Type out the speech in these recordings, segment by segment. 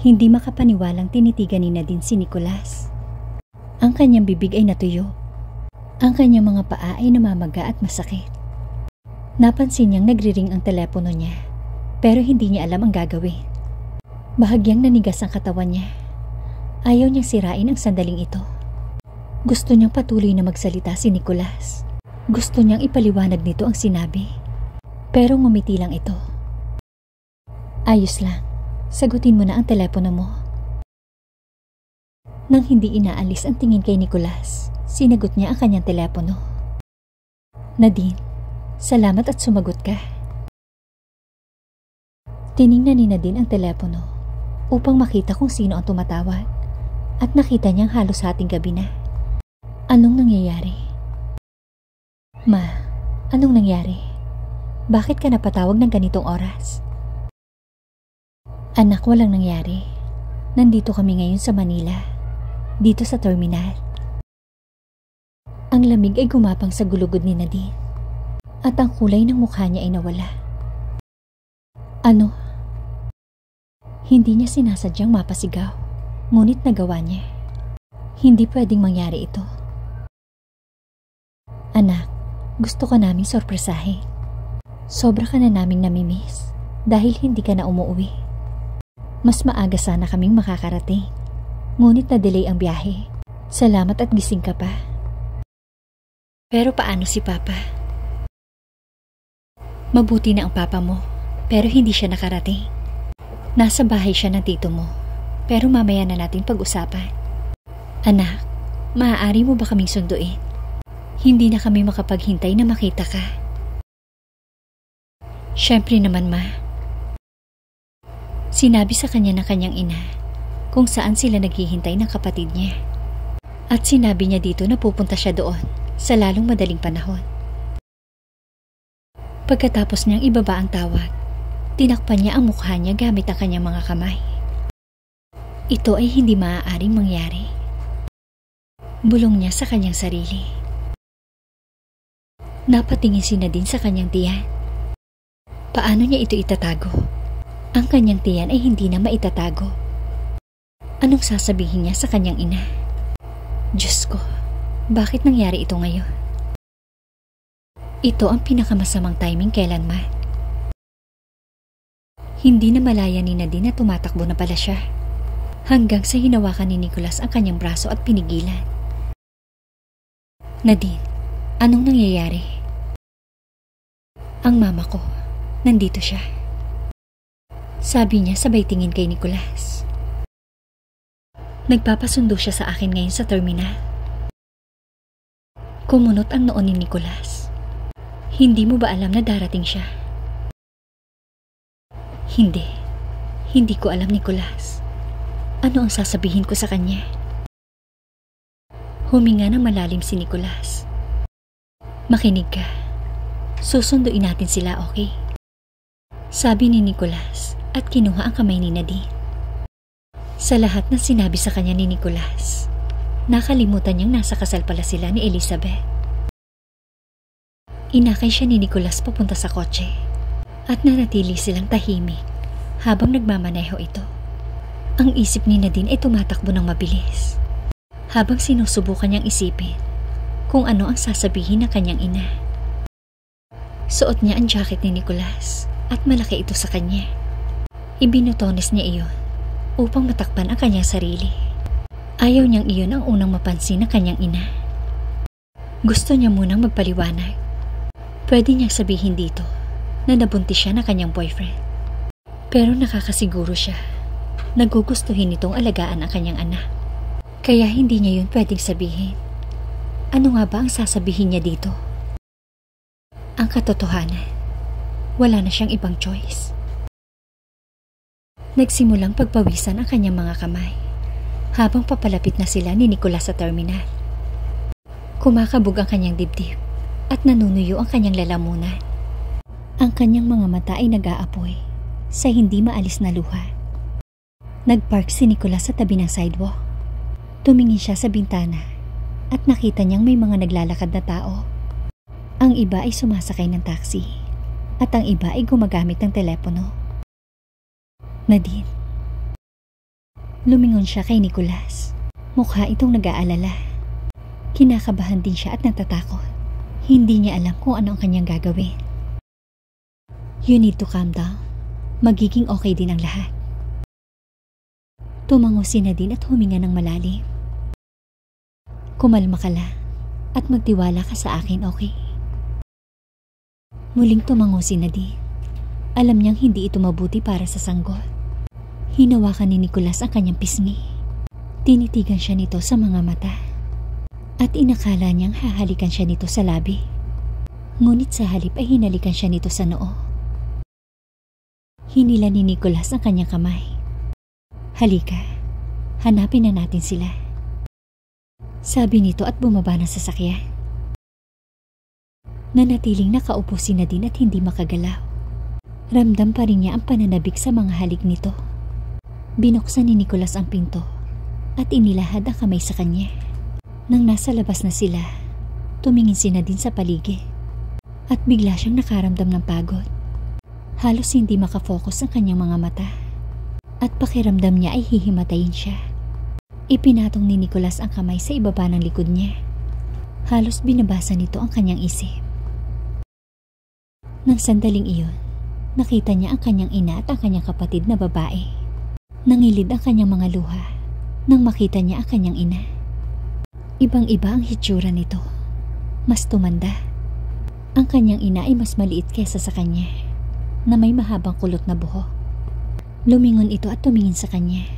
Hindi makapaniwalang tinitigan ni Nadine si Nicolas. Ang kanyang bibig ay natuyo. Ang kanyang mga paa ay namamaga at masakit. Napansin niyang nagriring ang telepono niya, pero hindi niya alam ang gagawin. Bahagyang nanigas ang katawan niya. Ayaw niyang sirain ang sandaling ito. Gusto niyang patuloy na magsalita si Nicolas. Gusto niyang ipaliwanag nito ang sinabi. Pero ngumiti lang ito. Ayos lang. Sagutin mo na ang telepono mo. Nang hindi inaalis ang tingin kay Nicolas, sinagot niya ang kanyang telepono. Nadine, salamat at sumagot ka. Tiningnan ni Nadine ang telepono upang makita kung sino ang tumatawag at nakita niyang halos hating gabi na. Anong nangyayari? Ma, anong nangyari? Bakit ka napatawag ng ganitong oras? Anak, walang nangyari. Nandito kami ngayon sa Manila, dito sa terminal. Ang lamig ay gumapang sa gulugod ni Nadine at ang kulay ng mukha niya ay nawala. Ano? Hindi niya sinasadyang mapasigaw, ngunit nagawa niya. Hindi pwedeng mangyari ito. Anak, gusto ka naming sorpresahin. Sobra ka na naming namimiss dahil hindi ka na umuwi. Mas maaga sana kaming makakarating, ngunit na-delay ang biyahe. Salamat at gising ka pa. Pero paano si Papa? Mabuti na ang Papa mo, pero hindi siya nakarating. Nasa bahay siya ng tito mo, pero mamaya na natin pag-usapan. Anak, maaari mo ba kaming sunduin? Hindi na kami makapaghintay na makita ka. Siyempre naman, Ma. Sinabi sa kanya ng kanyang ina kung saan sila naghihintay ng kapatid niya. At sinabi niya dito na pupunta siya doon sa lalong madaling panahon. Pagkatapos niyang ibaba ang tawag, tinakpan niya ang mukha niya gamit ang kanyang mga kamay. Ito ay hindi maaaring mangyari. Bulong niya sa kanyang sarili. Napatingin si Nadine sa kanyang tiyan. Paano niya ito itatago? Ang kanyang tiyan ay hindi na maitatago. Anong sasabihin niya sa kanyang ina? Diyos ko, bakit nangyari ito ngayon? Ito ang pinakamasamang timing kailanman. Hindi na malaya ni Nadine na tumatakbo na pala siya. Hanggang sa hinawakan ni Nicolas ang kanyang braso at pinigilan. Nadine, anong nangyayari? Ang mama ko, nandito siya. Sabi niya sabay tingin kay Nicolas. Nagpapasundo siya sa akin ngayon sa terminal. Kumunot ang noo ni Nicolas. Hindi mo ba alam na darating siya? Hindi ko alam, Nicolas. Ano ang sasabihin ko sa kanya? Huminga ng malalim si Nicolas. Makinig ka. Susunduin natin sila, okay? Sabi ni Nicolas at kinuha ang kamay ni Nadine. Sa lahat ng sinabi sa kanya ni Nicolas, nakalimutan niyang nasa kasal pala sila ni Elizabeth. Inakay siya ni Nicolas papunta sa kotse at nanatili silang tahimik habang nagmamaneho ito. Ang isip ni Nadine ay tumatakbo ng mabilis habang sinusubukan niyang isipin kung ano ang sasabihin ng kanyang ina. Suot niya ang jacket ni Nicolas at malaki ito sa kanya. Ibinutones niya iyon upang matakpan ang kanyang sarili. Ayaw niyang iyon ang unang mapansin ng kanyang ina. Gusto niya munang magpaliwanag. Pwede niyang sabihin dito na nabuntis siya ng kanyang boyfriend. Pero nakakasiguro siya. Nagugustuhin nitong alagaan ang kanyang anak. Kaya hindi niya yun pwedeng sabihin. Ano nga ba ang sasabihin niya dito? Ang katotohanan, wala na siyang ibang choice. Nagsimulang pagpawisan ang kanyang mga kamay habang papalapit na sila ni Nicolas sa terminal. Kumakabog ang kanyang dibdib at nanunuyo ang kanyang lalamunan. Ang kanyang mga mata ay nag-aapoy sa hindi maalis na luha. Nagpark si Nicolas sa tabi ng sidewalk. Tumingin siya sa bintana at nakita niyang may mga naglalakad na tao. Ang iba ay sumasakay ng taxi at ang iba ay gumagamit ng telepono. Nadine, Lumingon siya kay Nicholas. Mukha itong nag-aalala. Kinakabahan din siya at natatakot. Hindi niya alam kung ano ang kanyang gagawin. You need to calm down. Magiging okay din ang lahat. Tumango si Nadine at huminga ng malalim. Kumalma ka lang at magtiwala ka sa akin, okay? Muling tumango si Nadine. Alam niyang hindi ito mabuti para sa sanggol. Hinawakan ni Nicholas ang kanyang pisngi. Tinitigan siya nito sa mga mata. At inakala niyang hahalikan siya nito sa labi. Ngunit sa halip ay hinalikan siya nito sa noo. Hinila ni Nicholas ang kanyang kamay. Halika, hanapin na natin sila. Sabi nito at bumaba ng sasakyan. Nanatiling nakaupo si Nadine at hindi makagalaw. Ramdam pa rin niya ang pananabik sa mga halik nito. Binuksan ni Nicholas ang pinto at inilahad ang kamay sa kanya. Nang nasa labas na sila, tumingin si Nadine sa paligid at bigla siyang nakaramdam ng pagod. Halos hindi makafocus ang kanyang mga mata at pakiramdam niya ay hihimatayin siya. Ipinatong ni Nicholas ang kamay sa ibaba ng likod niya. Halos binabasa nito ang kanyang isip. Nang sandaling iyon, nakita niya ang kanyang ina at ang kanyang kapatid na babae. Nangilid ang kanyang mga luha nang makita niya ang kanyang ina. Ibang-iba ang hitsura nito. Mas tumanda. Ang kanyang ina ay mas maliit kesa sa kanya, na may mahabang kulot na buhok. Lumingon ito at tumingin sa kanya,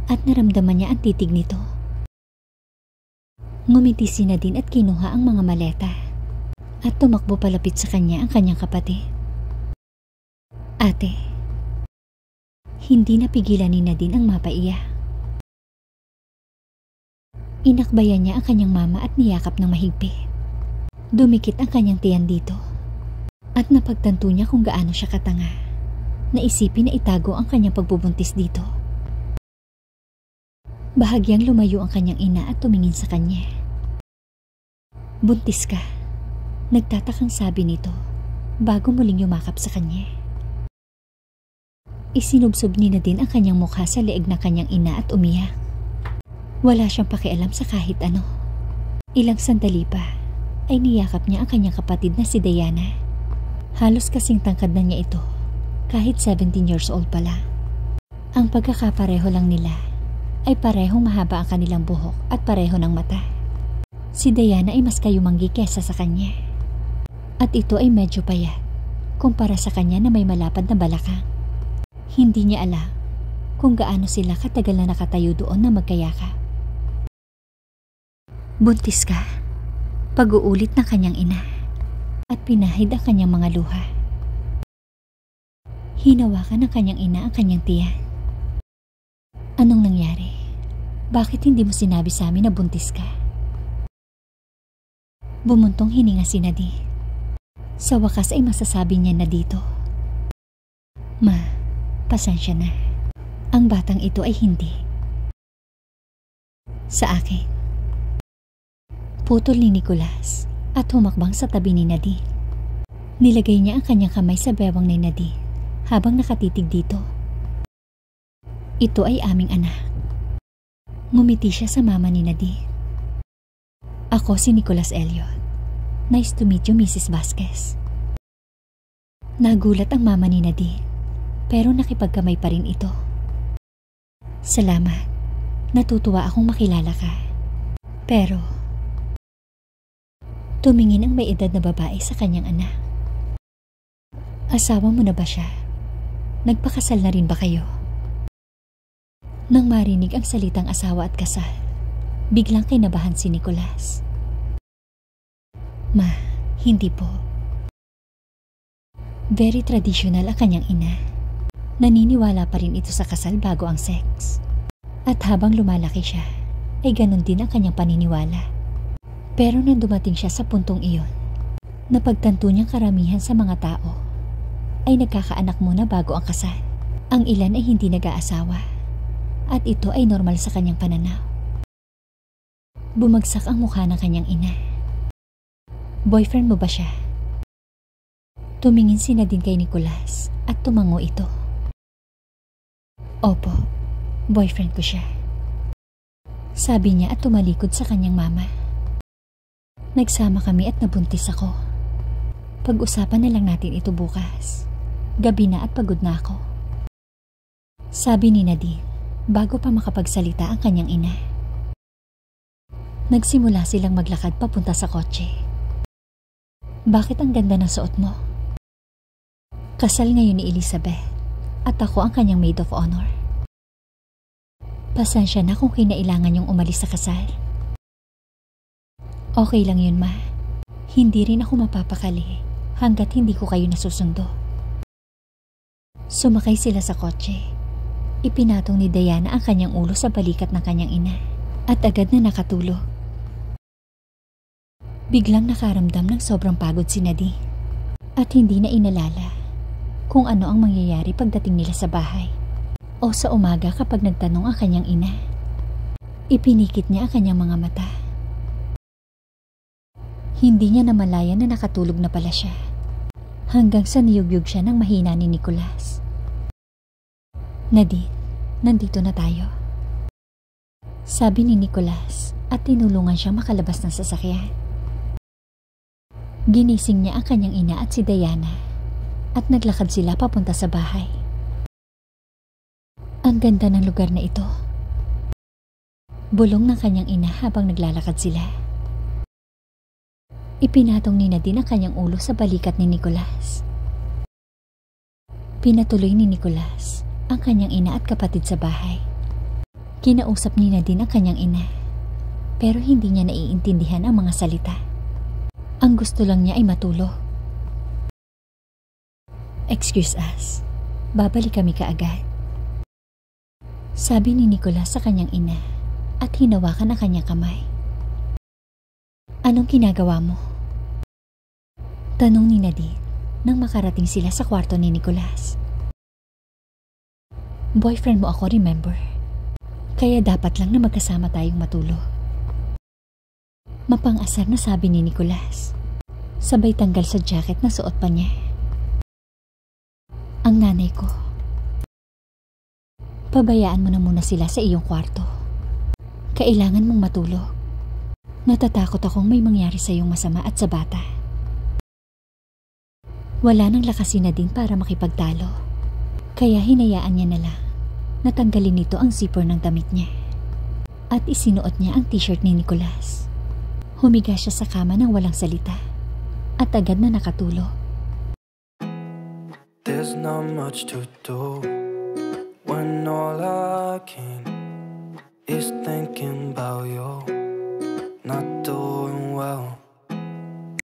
at naramdaman niya ang titig nito. Ngumiti si Nadine at kinuha ang mga maleta, at tumakbo palapit sa kanya ang kanyang kapatid. Ate. Hindi napigilan ni Nadine ang mapaiyak. Inakbayan niya ang kanyang mama at niyakap ng mahigpit. Dumikit ang kanyang tiyan dito. At napagtanto niya kung gaano siya katanga. Naisipin na itago ang kanyang pagbubuntis dito. Bahagyang lumayo ang kanyang ina at tumingin sa kanya. Buntis ka. Nagtatakang sabi nito bago muling yumakap sa kanya. Isinubsob ni Nadine ang kanyang mukha sa leeg na kanyang ina at umiyak. Wala siyang pakialam sa kahit ano. Ilang sandali pa ay niyakap niya ang kanyang kapatid na si Diana. Halos kasing tangkad na niya ito kahit 17 years old pa lang. Ang pagkakapareho lang nila ay parehong mahaba ang kanilang buhok at pareho ng mata. Si Diana ay mas kayumanggi kesa sa kanya. At ito ay medyo payat kumpara sa kanya na may malapad na balakang. Hindi niya alam kung gaano sila katagal na nakatayo doon na magkayakap. Buntis ka, pag-uulit ng kanyang ina at pinahid ang kanyang mga luha. Hinawakan ng kanyang ina ang kanyang tiyan. Anong nangyari? Bakit hindi mo sinabi sa amin na buntis ka? Bumuntong hininga si Nadine. Sa wakas ay masasabi niya na dito. Ma, pasensya na. Ang batang ito ay hindi. Sa akin. Putol ni Nicholas at humakbang sa tabi ni Nadine. Nilagay niya ang kanyang kamay sa bewang ni Nadine habang nakatitig dito. Ito ay aming anak. Ngumiti siya sa mama ni Nadine. Ako si Nicholas Elliot. Nice to meet you, Mrs. Vasquez. Nagulat ang mama ni Nadine, pero nakipagkamay pa rin ito. Salamat. Natutuwa akong makilala ka. Pero, tumingin ang may edad na babae sa kanyang anak. Asawa mo na ba siya? Nagpakasal na rin ba kayo? Nang marinig ang salitang asawa at kasal, biglang kinabahan si Nicholas. Ma, hindi po. Very traditional ang kanyang ina. Naniniwala pa rin ito sa kasal bago ang sex. At habang lumalaki siya, ay ganun din ang kanyang paniniwala. Pero nang dumating siya sa puntong iyon, napagtanto niyang karamihan sa mga tao ay nagkakaanak muna bago ang kasal. Ang ilan ay hindi nag-aasawa at ito ay normal sa kanyang pananaw. Bumagsak ang mukha ng kanyang ina. Boyfriend mo ba siya? Tumingin si Nadine kay Nicholas at tumango ito. Opo, Boyfriend ko siya. Sabi niya at tumalikod sa kanyang mama. Nagsama kami at nabuntis ako. Pag-usapan na lang natin ito bukas. Gabi na at pagod na ako. Sabi ni Nadine bago pa makapagsalita ang kanyang ina. Nagsimula silang maglakad papunta sa kotse. Bakit ang ganda ng suot mo? Kasal ngayon ni Elizabeth at ako ang kanyang maid of honor. Pasensya na kung kinailangan yung umalis sa kasal. Okay lang yun, ma. Hindi rin ako mapapakali hanggat hindi ko kayo nasusundo. Sumakay sila sa kotse. Ipinatong ni Diana ang kanyang ulo sa balikat ng kanyang ina at agad na nakatulog. Biglang nakaramdam ng sobrang pagod si Nadine at hindi na inalala kung ano ang mangyayari pagdating nila sa bahay o sa umaga kapag nagtanong ang kanyang ina. Ipinikit niya ang kanyang mga mata. Hindi niya namalayan na nakatulog na pala siya hanggang sa niyugyug siya ng mahina ni Nicholas. Nadine, nandito na tayo. Sabi ni Nicholas at tinulungan siya makalabas ng sasakyan. Ginising niya ang kanyang ina at si Diana at naglakad sila papunta sa bahay. Ang ganda ng lugar na ito. Bulong ng kanyang ina habang naglalakad sila. Ipinatong ni Nadine ang kanyang ulo sa balikat ni Nicholas. Pinatuloy ni Nicholas ang kanyang ina at kapatid sa bahay. Kinausap ni Nadine ang kanyang ina, pero hindi niya naiintindihan ang mga salita. Ang gusto lang niya ay matulog. Excuse us, babalik kami kaagad. Sabi ni Nicholas sa kanyang ina at hinawakan ang kanyang kamay. Anong ginagawa mo? Tanong ni Nadine nang makarating sila sa kwarto ni Nicholas. Boyfriend mo ako, remember? Kaya dapat lang na magkasama tayong matulog. Mapang-asar na sabi ni Nicholas. Sabay tanggal sa jacket na suot pa niya. Ang nanay ko. Pabayaan mo na muna sila sa iyong kwarto. Kailangan mong matulog. Natatakot akong may mangyari sa iyong masama at sa bata. Wala nang lakas si Nadine para makipagtalo. Kaya hinayaan niya na lang. Natanggalin nito ang zipper ng damit niya. At isinuot niya ang t-shirt ni Nicholas. Humiga siya sa kama nang walang salita. At agad na nakatulog. There's not much to do when all I can is thinking about you.